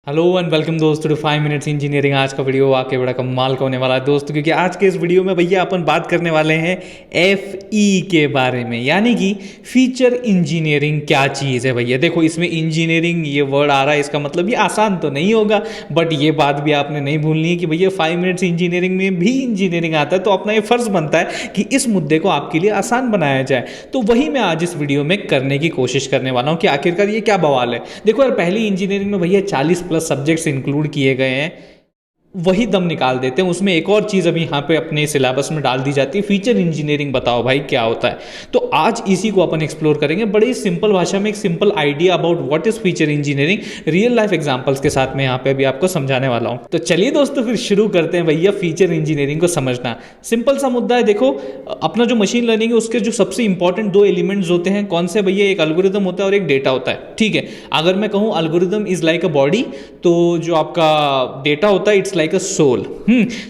Hello and welcome दोस्तों to 5 minutes engineering. आज का वीडियो आके बड़ा कमाल का होने वाला है दोस्तों, क्योंकि आज के इस वीडियो में भैया अपन बात करने वाले हैं एफई के बारे में, यानी कि फीचर इंजीनियरिंग क्या चीज़ है। भैया देखो, इसमें इंजीनियरिंग ये वर्ड आ रहा है, इसका मतलब ये आसान तो नहीं होगा, बट ये बात भी आपने नहीं भूलनी है कि भैया 5 मिनट्स इंजीनियरिंग में भी इंजीनियरिंग आता है, तो अपना ये फर्ज बनता है कि इस मुद्दे को आपके लिए आसान बनाया जाए। तो वही मैं आज इस वीडियो में करने की कोशिश करने वाला हूँ कि आखिरकार ये क्या बवाल है। देखो यार, पहली इंजीनियरिंग में भैया 40+ सब्जेक्ट्स इंक्लूड किए गए हैं, वही दम निकाल देते हैं। उसमें एक और चीज़ अभी यहाँ पे अपने सिलेबस में डाल दी जाती है, फीचर इंजीनियरिंग। बताओ भाई क्या होता है। तो आज इसी को अपन एक्सप्लोर करेंगे बड़ी ही सिंपल भाषा में, एक simple idea about what is feature engineering, real life examples के साथ में यहाँ पे अभी आपको समझाने वाला हूँ। तो चलिए दोस्तों, फिर शुरू करते हैं भैया फीचर इंजीनियरिंग को समझना। सिंपल सा मुद्दा है। देखो, अपना जो मशीन लर्निंग है उसके जो सबसे इंपॉर्टेंट दो एलिमेंट्स होते हैं, कौन से भैया? एक एल्गोरिदम होता है और एक डेटा होता है। ठीक है, अगर मैं कहूँ algorithm is like a body, तो जो आपका डेटा होता है इट्स लाइक अ सोल।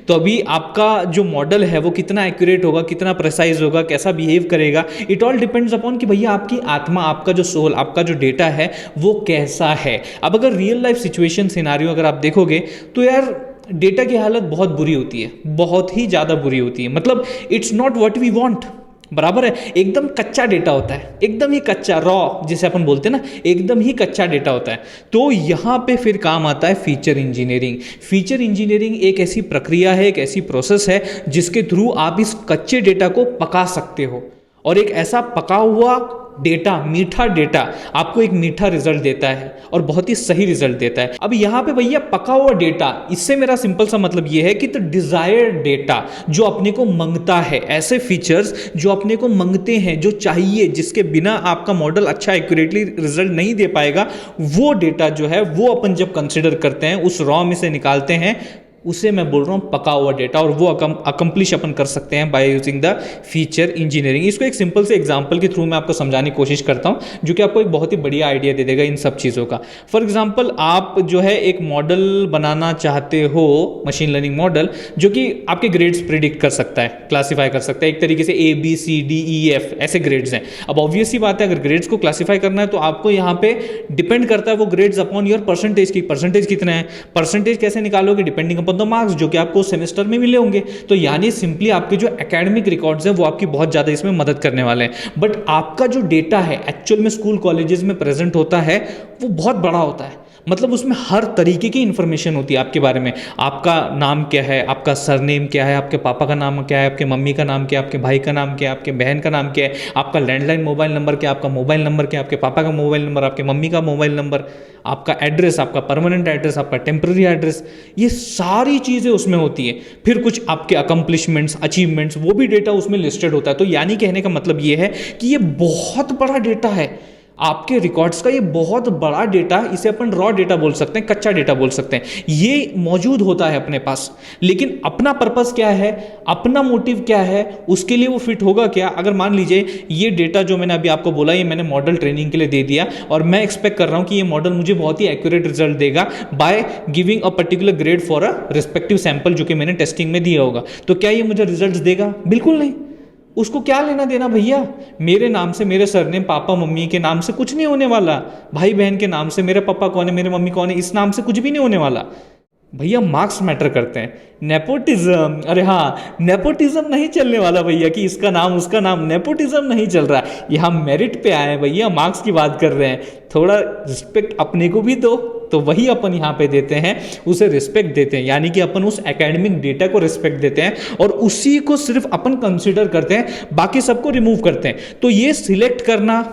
तो अभी आपका जो मॉडल है वो कितना एक्यूरेट होगा, कितना प्रिसाइज होगा, कैसा बिहेव करेगा, इट ऑल डिपेंड्स अपॉन कि भैया आपकी आत्मा, आपका जो सोल, आपका जो डेटा है वो कैसा है। अब अगर रियल लाइफ सिचुएशन सिनारियो अगर आप देखोगे तो यार डेटा की हालत बहुत बुरी होती है, बहुत ही ज़्यादा बुरी होती है। मतलब it's not what we want, बराबर है। एकदम कच्चा डेटा होता है, एकदम ही कच्चा, रॉ जिसे अपन बोलते हैं ना, एकदम ही कच्चा डेटा होता है। तो यहाँ पे फिर काम आता है फीचर इंजीनियरिंग। फीचर इंजीनियरिंग एक ऐसी प्रक्रिया है, एक ऐसी प्रोसेस है जिसके थ्रू आप इस कच्चे डेटा को पका सकते हो, और एक ऐसा पका हुआ डेटा, मीठा डेटा आपको एक मीठा रिजल्ट देता है और बहुत ही सही रिजल्ट देता है। अब यहाँ पे भैया पका हुआ डेटा, इससे मेरा सिंपल सा मतलब ये है कि तो डिजायर्ड डेटा जो अपने को मांगता है, ऐसे फीचर्स जो अपने को मांगते हैं, जो चाहिए, जिसके बिना आपका मॉडल अच्छा एक्यूरेटली रिजल्ट नहीं दे पाएगा, वो डेटा जो है वो अपन जब कंसिडर करते हैं, उस रॉ में से निकालते हैं, उसे मैं बोल रहा हूँ पका हुआ डेटा, और वो अकम्प्लिश अपन कर सकते हैं by using the feature engineering. इसको एक सिंपल से एग्जांपल के थ्रू मैं आपको समझाने की कोशिश करता हूँ, जो कि आपको एक बहुत ही बढ़िया आइडिया दे देगा इन सब चीज़ों का। फॉर एग्जांपल, आप जो है एक मॉडल बनाना चाहते हो, मशीन लर्निंग मॉडल, जो कि आपके ग्रेड्स प्रिडिक्ट कर सकता है, क्लासीफाई कर सकता है, एक तरीके से ABCDEF ऐसे ग्रेड्स हैं। अब ऑब्वियस सी बात है, अगर ग्रेड्स को क्लासीफाई करना है तो आपको यहाँ पे डिपेंड करता है वो ग्रेड्स अपॉन योर परसेंटेज की। परसेंटेज कितना है, परसेंटेज कैसे निकालोगे? डिपेंडिंग द मार्क्स जो कि आपको सेमेस्टर में मिले होंगे। तो यानी सिंपली आपके जो एकेडमिक रिकॉर्ड्स हैं वो आपकी बहुत ज़्यादा इसमें मदद करने वाले हैं। बट आपका जो डेटा है एक्चुअल में स्कूल कॉलेजेस में प्रेजेंट होता है वो बहुत बड़ा होता है। मतलब उसमें हर तरीके की इंफॉर्मेशन होती है आपके बारे में। आपका नाम क्या है, आपका सरनेम क्या है, आपके पापा का नाम क्या है, आपके मम्मी का नाम क्या है, आपके भाई का नाम क्या है, आपके बहन का नाम क्या है, आपका लैंडलाइन मोबाइल नंबर क्या है, आपका मोबाइल नंबर क्या है, आपके पापा का मोबाइल नंबर, आपके मम्मी का मोबाइल नंबर, आपका एड्रेस, आपका परमानेंट एड्रेस, आपका टेम्पररी एड्रेस, ये सारी चीज़ें उसमें होती है। फिर कुछ आपके अकम्प्लिशमेंट्स, अचीवमेंट्स, वो भी डेटा उसमें लिस्टेड होता है। तो यानी कहने का मतलब ये है कि ये बहुत बड़ा डेटा है आपके रिकॉर्ड्स का, ये बहुत बड़ा डेटा, इसे अपन रॉ डेटा बोल सकते हैं, कच्चा डेटा बोल सकते हैं, ये मौजूद होता है अपने पास। लेकिन अपना पर्पस क्या है, अपना मोटिव क्या है, उसके लिए वो फिट होगा क्या? अगर मान लीजिए ये डेटा जो मैंने अभी आपको बोला, ये मैंने मॉडल ट्रेनिंग के लिए दे दिया, और मैं एक्सपेक्ट कर रहा हूं कि ये मॉडल मुझे बहुत ही एक्यूरेट रिजल्ट देगा by giving a particular grade for a respective sample जो कि मैंने टेस्टिंग में दिया होगा। तो क्या ये मुझे रिजल्ट देगा? बिल्कुल नहीं। उसको क्या लेना देना भैया, मेरे नाम से, मेरे सरनेम, पापा मम्मी के नाम से कुछ नहीं होने वाला, भाई बहन के नाम से, मेरे पापा कौन है, मेरे मम्मी कौन है, इस नाम से कुछ भी नहीं होने वाला। भैया मार्क्स मैटर करते हैं। नेपोटिज्म, अरे हाँ, नेपोटिज्म नहीं चलने वाला भैया कि इसका नाम उसका नाम, नेपोटिज्म नहीं चल रहा। यहाँ मेरिट पे आए भैया, मार्क्स की बात कर रहे हैं। थोड़ा रिस्पेक्ट अपने को भी दो। तो वही अपन यहाँ पे देते हैं, उसे रिस्पेक्ट देते हैं, यानी कि अपन उस एकेडमिक डेटा को रिस्पेक्ट देते हैं और उसी को सिर्फ अपन कंसिडर करते हैं, बाकी सबको रिमूव करते हैं। तो ये सिलेक्ट करना,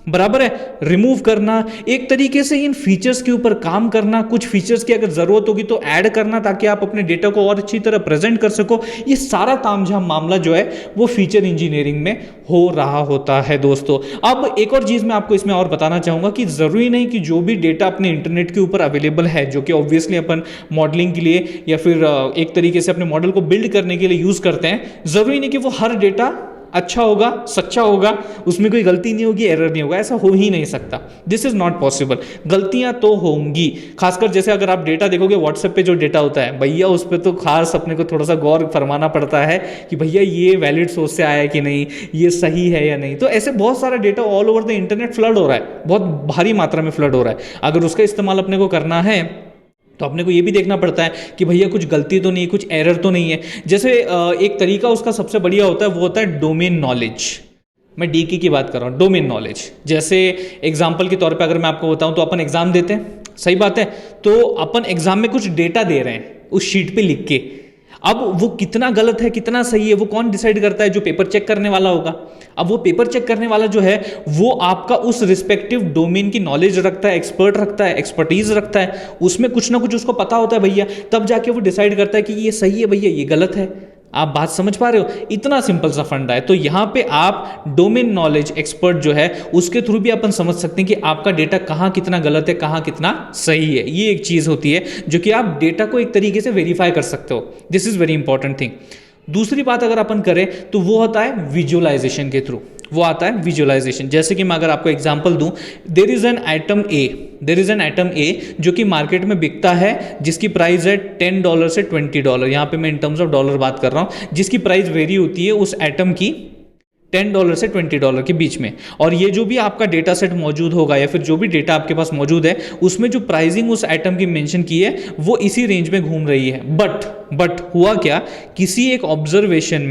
बराबर है, रिमूव करना, एक तरीके से इन फीचर्स के ऊपर काम करना, कुछ फीचर्स की अगर जरूरत होगी तो ऐड करना ताकि आप अपने डेटा को और अच्छी तरह प्रेजेंट कर सको, ये सारा तामझाम मामला जो है वो फीचर इंजीनियरिंग में हो रहा होता है दोस्तों। अब एक और चीज मैं आपको इसमें और बताना चाहूंगा कि जरूरी नहीं कि जो भी डेटा अपने इंटरनेट के ऊपर अवेलेबल है, जो कि ऑब्वियसली अपन मॉडलिंग के लिए या फिर एक तरीके से अपने मॉडल को बिल्ड करने के लिए यूज करते हैं, जरूरी नहीं कि वो हर डेटा अच्छा होगा, सच्चा होगा, उसमें कोई गलती नहीं होगी, एरर नहीं होगा। ऐसा हो ही नहीं सकता, दिस इज नॉट पॉसिबल। गलतियां तो होंगी, खासकर जैसे अगर आप डेटा देखोगे व्हाट्सएप पे जो डेटा होता है भैया, उस पर तो खास अपने को थोड़ा सा गौर फरमाना पड़ता है कि भैया ये वैलिड सोर्स से आया है कि नहीं, ये सही है या नहीं। तो ऐसे बहुत सारा data all over the internet flood हो रहा है, बहुत भारी मात्रा में फ्लड हो रहा है। अगर उसका इस्तेमाल अपने को करना है तो अपने को ये भी देखना पड़ता है कि भैया कुछ गलती तो नहीं, कुछ एरर तो नहीं है। जैसे एक तरीका उसका सबसे बढ़िया होता है, वो होता है डोमेन नॉलेज। मैं डीके की बात कर रहा हूँ, डोमेन नॉलेज। जैसे एग्जाम्पल के तौर पे अगर मैं आपको बताऊँ, तो अपन एग्जाम देते हैं, सही बात है। तो अपन एग्जाम में कुछ डेटा दे रहे हैं उस शीट पे लिख के। अब वो कितना गलत है कितना सही है वो कौन डिसाइड करता है? जो पेपर चेक करने वाला होगा। अब वो पेपर चेक करने वाला जो है वो आपका उस रिस्पेक्टिव डोमेन की नॉलेज रखता है, एक्सपर्ट रखता है, एक्सपर्टीज रखता है, उसमें कुछ ना कुछ उसको पता होता है भैया, तब जाके वो डिसाइड करता है कि ये सही है भैया, ये गलत है। आप बात समझ पा रहे हो? इतना सिंपल सा फंडा है। तो यहाँ पे आप डोमेन नॉलेज एक्सपर्ट जो है उसके थ्रू भी अपन समझ सकते हैं कि आपका डेटा कहाँ कितना गलत है, कहाँ कितना सही है। ये एक चीज़ होती है जो कि आप डेटा को एक तरीके से वेरीफाई कर सकते हो। This is very important thing. दूसरी बात अगर अपन करें तो वो होता है विजुअलाइजेशन के थ्रू, वो आता है विजुअलाइजेशन। जैसे कि मैं अगर आपको एग्जांपल दूं, देयर इज एन आइटम ए जो कि मार्केट में बिकता है, जिसकी प्राइस है $10 से $20। यहाँ पे मैं इन टर्म्स ऑफ डॉलर बात कर रहा हूँ, जिसकी प्राइस वेरी होती है उस आइटम की $10 से $20 के बीच में। और ये जो भी आपका डेटा सेट मौजूद होगा या फिर जो भी डेटा आपके पास मौजूद है, उसमें जो प्राइसिंग उस आइटम की मेंशन की है वो इसी रेंज में घूम रही है। बट हुआ क्या, किसी एक ऑब्जर्वेशन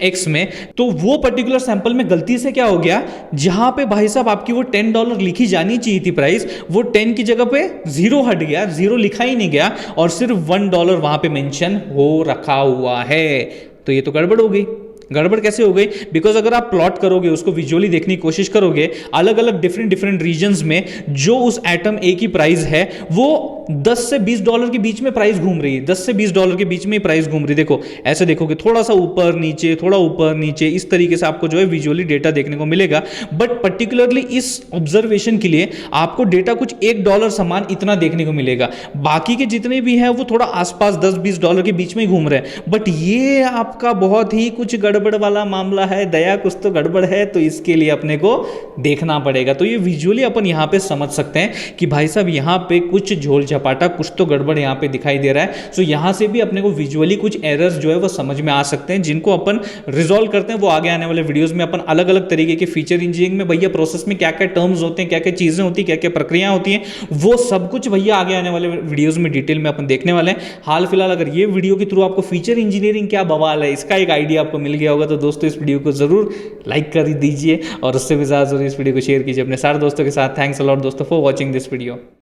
एक्स में, तो वो पर्टिकुलर सैंपल में गलती से क्या हो गया, जहां पे भाई साहब आपकी वो $10 लिखी जानी चाहिए थी प्राइस, वो 10 की जगह पे 0 हट गया, 0 लिखा ही नहीं गया और सिर्फ $1 वहां पे मेंशन हो रखा हुआ है। तो ये तो गड़बड़ हो गई। गड़बड़ कैसे हो गई? बिकॉज अगर आप प्लॉट करोगे, उसको विजुअली देखने की कोशिश करोगे, अलग अलग डिफरेंट रीजन्स में जो उस एटम ए की प्राइस है वो $10 से $20 के बीच में प्राइस घूम रही है। $10 से $20 के बीच में प्राइस घूम रही है। देखो ऐसे देखोगे, थोड़ा सा ऊपर नीचे, थोड़ा ऊपर नीचे, इस तरीके से आपको जो है विजुअली डेटा देखने को मिलेगा। बट पर्टिकुलरली इस ऑब्जर्वेशन के लिए आपको डेटा कुछ $1 समान इतना देखने को मिलेगा। बाकी के जितने भी हैं वो थोड़ा आसपास $10-20 के बीच में ही घूम रहे हैं। बट ये आपका बहुत ही कुछ गड़बड़ वाला मामला है, दया कुछ तो गड़बड़ है, तो इसके लिए अपने को देखना पड़ेगा। तो ये विजुअली अपन यहां पे समझ सकते हैं कि भाई साहब यहां पे कुछ झोल झपाटा, कुछ तो गड़बड़ यहां पे दिखाई दे रहा है। सो यहां से भी अपने को विजुअली कुछ एरर्स जो है वो समझ में आ सकते हैं, जिनको अपन रिजॉल्व करते हैं। वो आगे आने वाले वीडियोस में अपन अलग अलग तरीके के फीचर इंजीनियरिंग में भैया प्रोसेस में क्या क्या टर्म्स होते हैं, क्या क्या चीजें होती हैं, क्या क्या प्रक्रिया होती हैं, वो सब कुछ भैया आगे आने वाले वीडियोस में डिटेल में अपन देखने वाले हैं। हाल फिलहाल अगर ये वीडियो के थ्रू आपको फीचर इंजीनियरिंग क्या बवाल है इसका एक आइडिया आपको मिल गया होगा, तो दोस्तों इस वीडियो को जरूर लाइक कर दीजिए और उससे भी ज़्यादा जरूर इस वीडियो को शेयर कीजिए अपने सारे दोस्तों के साथ। थैंक्स अ लॉट दोस्तों फॉर वॉचिंग दिस वीडियो।